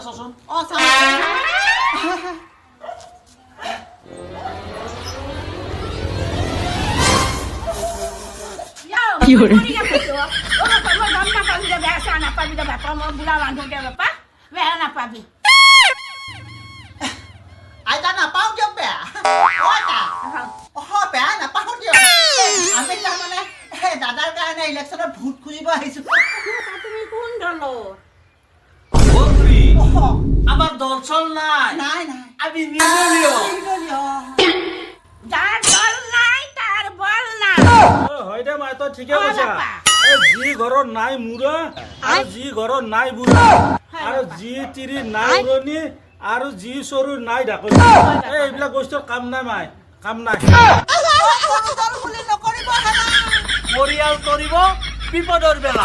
চাচোন কি হৰে আইতা নাপাওঁ দিয়ক বেয়া বেয়া নাপাওঁ দিয়ক আমি তাৰমানে দাদাৰ কাৰণে ইলেকশ্যনত ভোট খুজিব আহিছো তুমি কোন দলৰ আমাৰ দল চল নাই নাই নাই আমি নিৰ্দলীয় যাৰ বল নাই তাৰ বল নাই হয় দে মাই তই ঠিকে কৈছা যি ঘৰত নাই মুৰা আৰু যি ঘৰত নাই বুঢ়া আৰু যি তিৰি নাই উৰণি আৰু যি চৰু নাই ঢাকনি এইবিলাক বস্তুৰ কাম নাই মাই কাম নাই বুলি নকৰিব পৰিয়াল কৰিব বিপদৰ বেলা